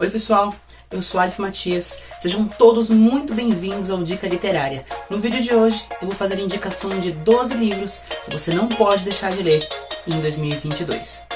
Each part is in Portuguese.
Oi pessoal, eu sou Alif Matias, sejam todos muito bem-vindos ao Dica Literária. No vídeo de hoje eu vou fazer a indicação de 12 livros que você não pode deixar de ler em 2022.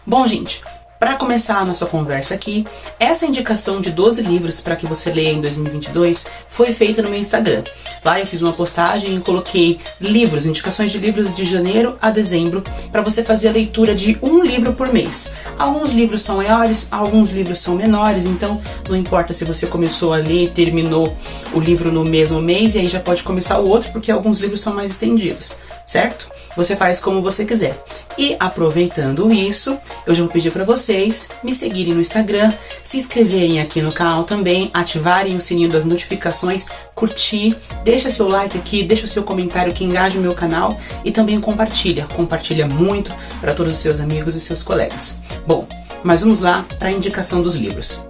Bom, gente, para começar a nossa conversa aqui, essa indicação de 12 livros para que você leia em 2022 foi feita no meu Instagram. Lá eu fiz uma postagem e coloquei livros, indicações de livros de janeiro a dezembro, para você fazer a leitura de um livro por mês. Alguns livros são maiores, alguns livros são menores, então não importa se você começou a ler e terminou o livro no mesmo mês, e aí já pode começar o outro, porque alguns livros são mais estendidos, certo? Você faz como você quiser. E aproveitando isso, eu já vou pedir para vocês me seguirem no Instagram, se inscreverem aqui no canal também, ativarem o sininho das notificações, curtir, deixa seu like aqui, deixa o seu comentário que engaja o meu canal e também compartilha muito para todos os seus amigos e seus colegas. Bom, mas vamos lá para a indicação dos livros.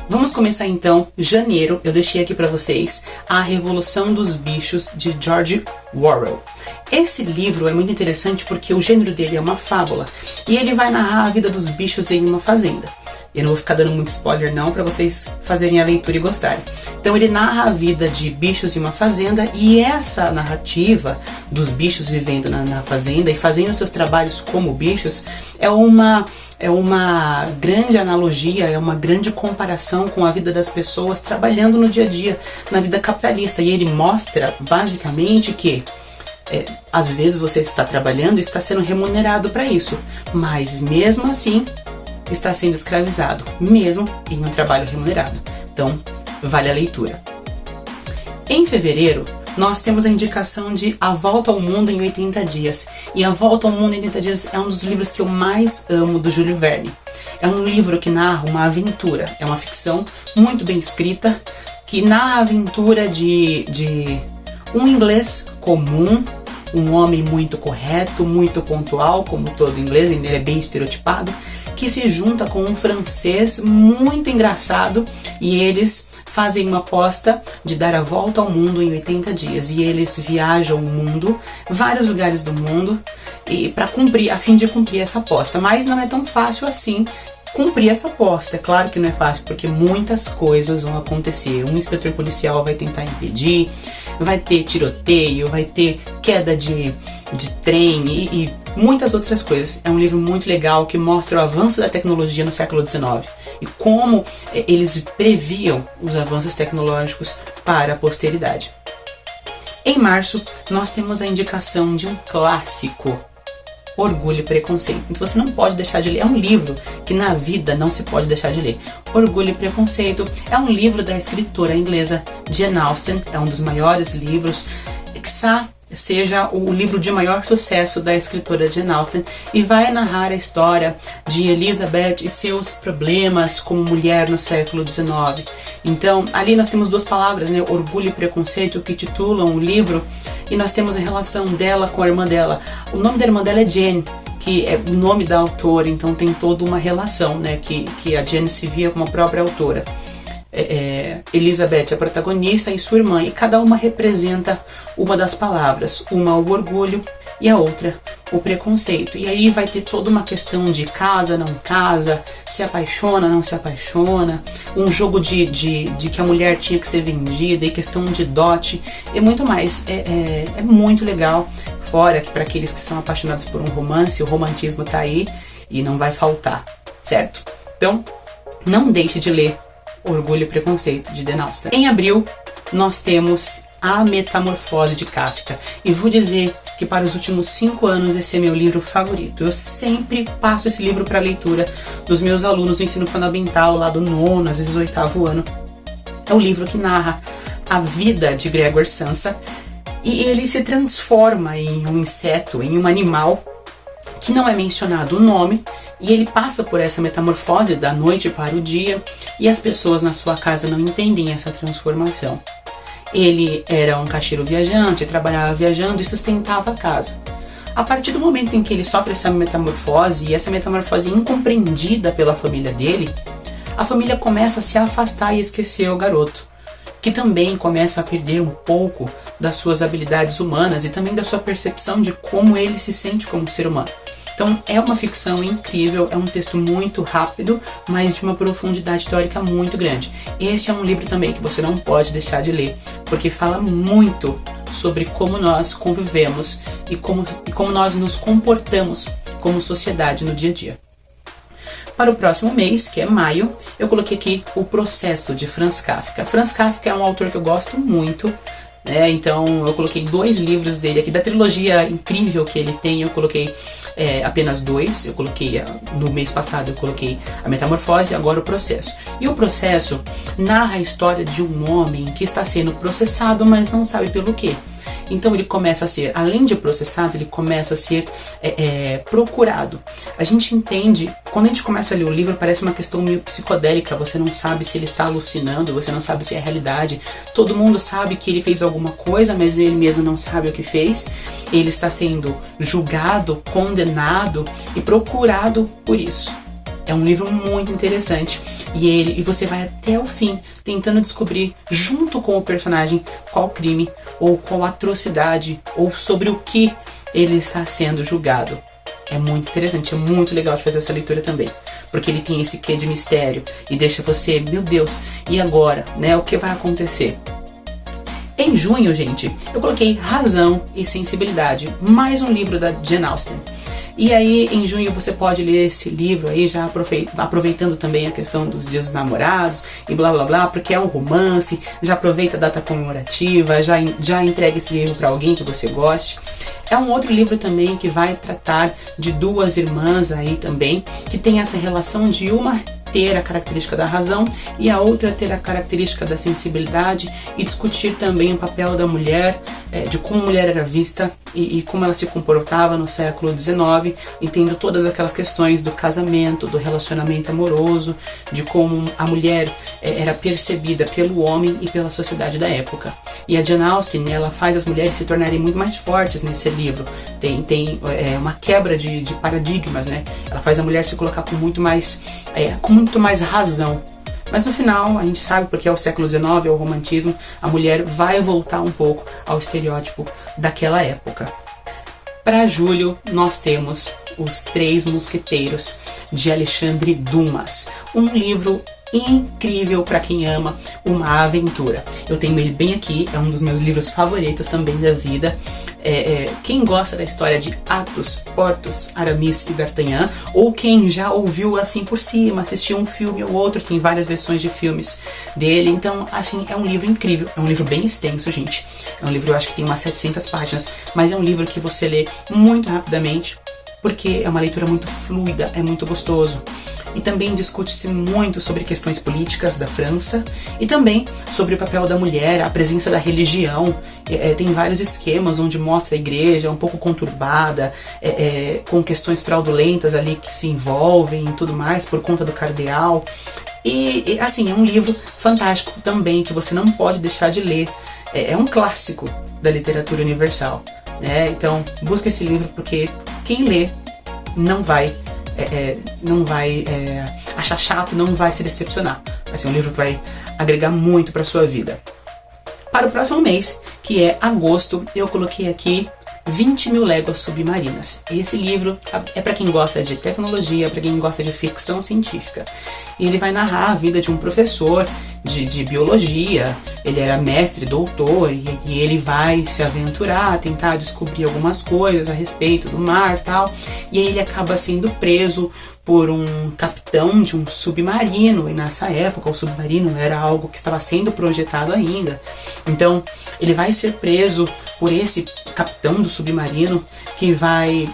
Vamos começar então, janeiro, eu deixei aqui para vocês A Revolução dos Bichos, de George Orwell. Esse livro é muito interessante porque o gênero dele é uma fábula e ele vai narrar a vida dos bichos em uma fazenda. Eu não vou ficar dando muito spoiler não, para vocês fazerem a leitura e gostarem. Então ele narra a vida de bichos em uma fazenda, e essa narrativa dos bichos vivendo na fazenda e fazendo seus trabalhos como bichos é uma grande analogia, é uma grande comparação com a vida das pessoas trabalhando no dia a dia, na vida capitalista. E ele mostra basicamente que às vezes você está trabalhando e está sendo remunerado para isso, mas mesmo assim está sendo escravizado, mesmo em um trabalho remunerado. Então, vale a leitura. Em fevereiro, nós temos a indicação de A Volta ao Mundo em 80 Dias. E A Volta ao Mundo em 80 Dias é um dos livros que eu mais amo do Júlio Verne. É um livro que narra uma aventura, é uma ficção muito bem escrita, que narra a aventura de um inglês comum, um homem muito correto, muito pontual, como todo inglês, ele é bem estereotipado, que se junta com um francês muito engraçado, e eles fazem uma aposta de dar a volta ao mundo em 80 dias. E eles viajam o mundo, vários lugares do mundo, e a fim de cumprir essa aposta. Mas não é tão fácil assim cumprir essa aposta. É claro que não é fácil, porque muitas coisas vão acontecer. Um inspetor policial vai tentar impedir, vai ter tiroteio, vai ter queda de trem e muitas outras coisas. É um livro muito legal que mostra o avanço da tecnologia no século XIX e como eles previam os avanços tecnológicos para a posteridade. Em março, nós temos a indicação de um clássico, Orgulho e Preconceito. Então você não pode deixar de ler. É um livro que na vida não se pode deixar de ler. Orgulho e Preconceito é um livro da escritora inglesa Jane Austen. É um dos maiores livros, quiçá seja o livro de maior sucesso da escritora Jane Austen, e vai narrar a história de Elizabeth e seus problemas como mulher no século XIX. Então, ali nós temos duas palavras, né, Orgulho e Preconceito, que titulam o livro, e nós temos a relação dela com a irmã dela. O nome da irmã dela é Jane, que é o nome da autora, então tem toda uma relação, né, que a Jane se via como a própria autora. Elizabeth é a protagonista e sua irmã, e cada uma representa uma das palavras, uma o orgulho e a outra o preconceito. E aí vai ter toda uma questão de casa, não casa, se apaixona, não se apaixona, um jogo de que a mulher tinha que ser vendida, e questão de dote e muito mais. É muito legal, fora que para aqueles que são apaixonados por um romance, o romantismo tá aí e não vai faltar, certo? Então, não deixe de ler Orgulho e Preconceito, de Jane Austen. Em abril, nós temos A Metamorfose de Kafka. E vou dizer que para os últimos 5 anos esse é meu livro favorito. Eu sempre passo esse livro para leitura dos meus alunos do ensino fundamental, lá do 9º, às vezes 8º ano. É o livro que narra a vida de Gregor Samsa, e ele se transforma em um inseto, em um animal, que não é mencionado o nome, e ele passa por essa metamorfose da noite para o dia, e as pessoas na sua casa não entendem essa transformação. Ele era um caixeiro viajante, trabalhava viajando e sustentava a casa. A partir do momento em que ele sofre essa metamorfose, e essa metamorfose incompreendida pela família dele, a família começa a se afastar e esquecer o garoto. que também começa a perder um pouco das suas habilidades humanas e também da sua percepção de como ele se sente como ser humano. Então é uma ficção incrível, é um texto muito rápido, mas de uma profundidade teórica muito grande. Esse é um livro também que você não pode deixar de ler, porque fala muito sobre como nós convivemos e como nós nos comportamos como sociedade no dia a dia. Para o próximo mês, que é maio, eu coloquei aqui O Processo, de Franz Kafka. Franz Kafka é um autor que eu gosto muito, então eu coloquei 2 livros dele aqui, da trilogia incrível que ele tem, eu coloquei apenas 2, eu coloquei, no mês passado eu coloquei A Metamorfose e agora O Processo. E O Processo narra a história de um homem que está sendo processado, mas não sabe pelo quê. Então ele começa a ser, além de processado, ele começa a ser procurado. A gente entende, quando a gente começa a ler o livro, parece uma questão meio psicodélica, você não sabe se ele está alucinando, você não sabe se é realidade. Todo mundo sabe que ele fez alguma coisa, mas ele mesmo não sabe o que fez. Ele está sendo julgado, condenado e procurado por isso. É um livro muito interessante e você vai até o fim tentando descobrir, junto com o personagem, qual crime ou qual atrocidade ou sobre o que ele está sendo julgado. É muito interessante, é muito legal de fazer essa leitura também, porque ele tem esse quê de mistério e deixa você, meu Deus, e agora, o que vai acontecer? Em junho, gente, eu coloquei Razão e Sensibilidade, mais um livro da Jane Austen. E aí, em junho, você pode ler esse livro aí, já aproveitando também a questão dos Dias dos Namorados e blá blá blá, porque é um romance, já aproveita a data comemorativa, já entrega esse livro para alguém que você goste. É um outro livro também que vai tratar de 2 irmãs aí também, que tem essa relação de uma ter a característica da razão e a outra ter a característica da sensibilidade, e discutir também o papel da mulher, de como a mulher era vista e como ela se comportava no século XIX, entendo todas aquelas questões do casamento, do relacionamento amoroso, de como a mulher era percebida pelo homem e pela sociedade da época. E a Jane Austen, ela faz as mulheres se tornarem muito mais fortes nesse livro. Tem uma quebra de paradigmas, Ela faz a mulher se colocar com muito mais razão. Mas no final, a gente sabe, porque é o século XIX, é o romantismo, a mulher vai voltar um pouco ao estereótipo daquela época. Para julho, nós temos Os Três Mosqueteiros, de Alexandre Dumas. Um livro incrível para quem ama uma aventura. Eu tenho ele bem aqui, é um dos meus livros favoritos também da vida. Quem gosta da história de Athos, Porthos, Aramis e D'Artagnan, ou quem já ouviu assim por cima, assistiu um filme ou outro, tem várias versões de filmes dele, então assim, é um livro incrível, é um livro bem extenso, gente. É um livro, eu acho que tem umas 700 páginas, mas é um livro que você lê muito rapidamente, porque é uma leitura muito fluida, é muito gostoso. E também discute-se muito sobre questões políticas da França e também sobre o papel da mulher, a presença da religião. Tem vários esquemas onde mostra a igreja um pouco conturbada, com questões fraudulentas ali que se envolvem e tudo mais por conta do cardeal. E assim, é um livro fantástico também que você não pode deixar de ler. É um clássico da literatura universal, Então busca esse livro, porque quem lê não vai achar chato, não vai se decepcionar. Vai ser um livro que vai agregar muito para sua vida. Para o próximo mês, que é agosto, eu coloquei aqui 20.000 Léguas Submarinas. Esse livro é para quem gosta de tecnologia, para quem gosta de ficção científica. E ele vai narrar a vida de um professor de biologia. Ele era mestre, doutor, e ele vai se aventurar, tentar descobrir algumas coisas a respeito do mar e tal. E aí ele acaba sendo preso por um capitão de um submarino, e nessa época o submarino era algo que estava sendo projetado ainda. Então ele vai ser preso por esse capitão do submarino, que vai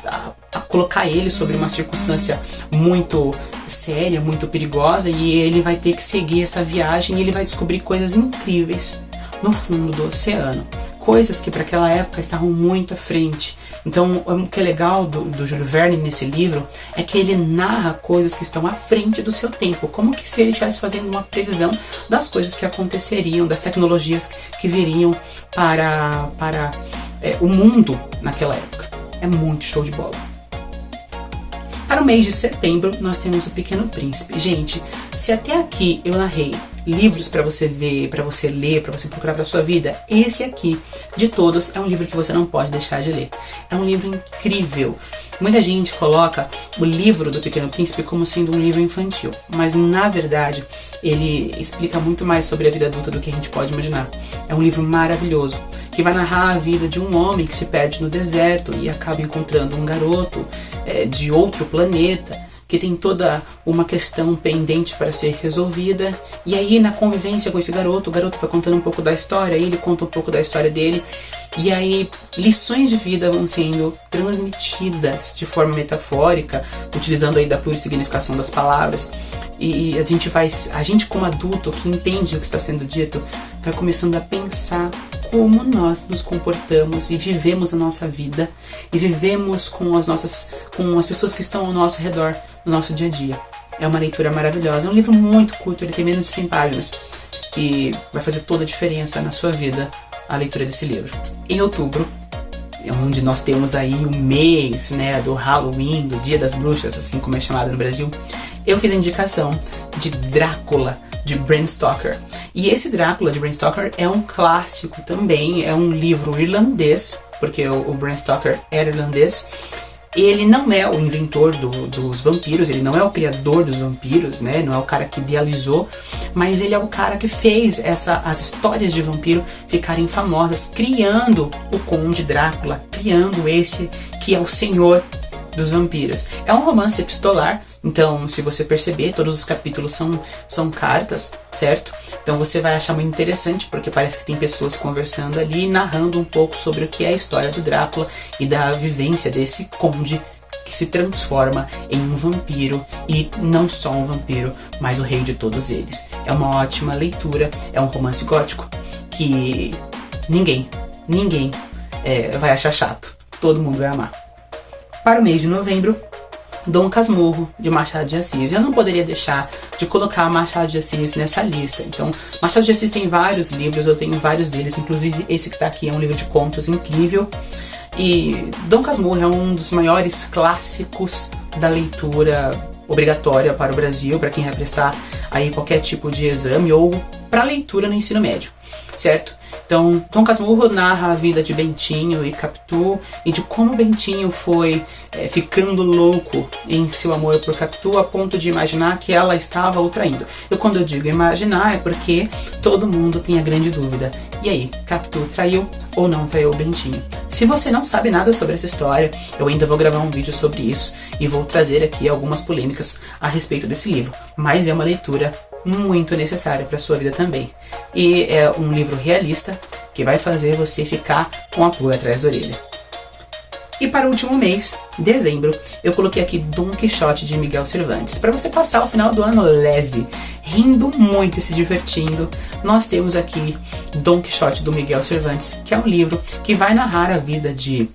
colocar ele sobre uma circunstância muito séria, muito perigosa, e ele vai ter que seguir essa viagem e ele vai descobrir coisas incríveis no fundo do oceano. Coisas que para aquela época estavam muito à frente. Então, o que é legal do Júlio Verne nesse livro é que ele narra coisas que estão à frente do seu tempo, como que se ele estivesse fazendo uma previsão das coisas que aconteceriam, das tecnologias que viriam para o mundo naquela época. É muito show de bola. Para o mês de setembro, nós temos O Pequeno Príncipe. Gente, se até aqui eu narrei livros para você ver, para você ler, para você procurar para sua vida, esse aqui, de todos, é um livro que você não pode deixar de ler. É um livro incrível. Muita gente coloca o livro do Pequeno Príncipe como sendo um livro infantil, mas na verdade ele explica muito mais sobre a vida adulta do que a gente pode imaginar. É um livro maravilhoso, que vai narrar a vida de um homem que se perde no deserto e acaba encontrando um garoto de outro planeta, que tem toda uma questão pendente para ser resolvida. E aí, na convivência com esse garoto, o garoto vai contando um pouco da história, ele conta um pouco da história dele. E aí, lições de vida vão sendo transmitidas de forma metafórica, utilizando aí da plurisignificação das palavras. E a gente como adulto, que entende o que está sendo dito, vai começando a pensar como nós nos comportamos e vivemos a nossa vida e vivemos com as pessoas que estão ao nosso redor no nosso dia a dia. É uma leitura maravilhosa, é um livro muito curto, ele tem menos de 100 páginas e vai fazer toda a diferença na sua vida a leitura desse livro. Em outubro, onde nós temos aí o mês, né, do Halloween, do Dia das Bruxas, assim como é chamado no Brasil, eu fiz a indicação de Drácula, de Bram Stoker. E esse Drácula, de Bram Stoker, é um clássico também, é um livro irlandês, porque o Bram Stoker era irlandês. Ele não é o inventor dos vampiros, ele não é o criador dos vampiros, né? Não é o cara que idealizou, mas ele é o cara que fez as histórias de vampiro ficarem famosas, criando o Conde Drácula, criando esse que é o senhor dos vampiros. É um romance epistolar, então se você perceber, todos os capítulos são cartas, certo? Então você vai achar muito interessante, porque parece que tem pessoas conversando ali, narrando um pouco sobre o que é a história do Drácula e da vivência desse conde que se transforma em um vampiro, e não só um vampiro, mas o rei de todos eles. É uma ótima leitura, é um romance gótico que ninguém vai achar chato, todo mundo vai amar. Para o mês de novembro, Dom Casmurro, de Machado de Assis. Eu não poderia deixar de colocar Machado de Assis nessa lista. Então, Machado de Assis tem vários livros, eu tenho vários deles, inclusive esse que está aqui é um livro de contos incrível. E Dom Casmurro é um dos maiores clássicos da leitura obrigatória para o Brasil, para quem vai prestar aí qualquer tipo de exame ou para leitura no ensino médio, certo? Então, Dom Casmurro narra a vida de Bentinho e Capitu e de como Bentinho foi ficando louco em seu amor por Capitu a ponto de imaginar que ela estava o traindo. E quando eu digo imaginar é porque todo mundo tem a grande dúvida. E aí, Capitu traiu ou não traiu Bentinho? Se você não sabe nada sobre essa história, eu ainda vou gravar um vídeo sobre isso e vou trazer aqui algumas polêmicas a respeito desse livro. Mas é uma leitura muito necessária para sua vida também. E é um livro realista que vai fazer você ficar com a pulga atrás da orelha. E para o último mês, dezembro, eu coloquei aqui Dom Quixote de Miguel Cervantes. Para você passar o final do ano leve, rindo muito e se divertindo, nós temos aqui Dom Quixote do Miguel Cervantes, que é um livro que vai narrar a vida de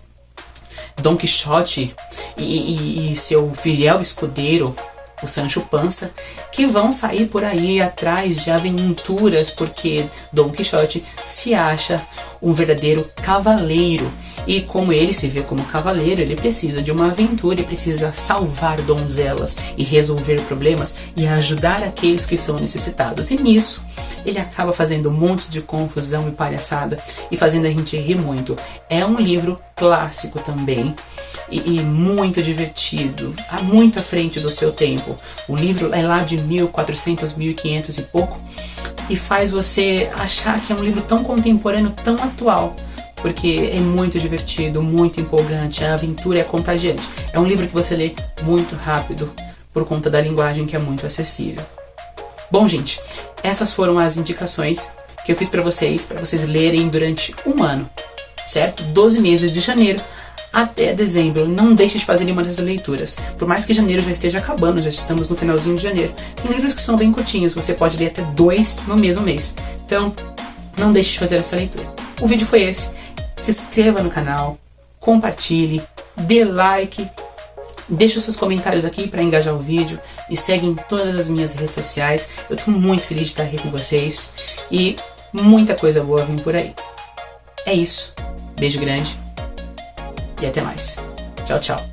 Dom Quixote e seu fiel escudeiro, o Sancho Panza, que vão sair por aí atrás de aventuras, porque Dom Quixote se acha um verdadeiro cavaleiro. E como ele se vê como cavaleiro, ele precisa de uma aventura, ele precisa salvar donzelas e resolver problemas e ajudar aqueles que são necessitados. E nisso, ele acaba fazendo um monte de confusão e palhaçada e fazendo a gente rir muito. É um livro clássico também e muito divertido, muito à frente do seu tempo. O livro é lá de 1400, 1500 e pouco e faz você achar que é um livro tão contemporâneo, tão atual, porque é muito divertido, muito empolgante, a aventura é contagiante. É um livro que você lê muito rápido por conta da linguagem que é muito acessível. Bom, gente, essas foram as indicações que eu fiz para vocês lerem durante um ano, certo? 12 meses de janeiro até dezembro. Não deixe de fazer nenhuma dessas leituras. Por mais que janeiro já esteja acabando, já estamos no finalzinho de janeiro. Tem livros que são bem curtinhos, você pode ler até 2 no mesmo mês. Então, não deixe de fazer essa leitura. O vídeo foi esse. Se inscreva no canal, compartilhe, dê like, deixe os seus comentários aqui para engajar o vídeo e segue em todas as minhas redes sociais. Eu estou muito feliz de estar aqui com vocês e muita coisa boa vem por aí. É isso. Beijo grande e até mais. Tchau, tchau.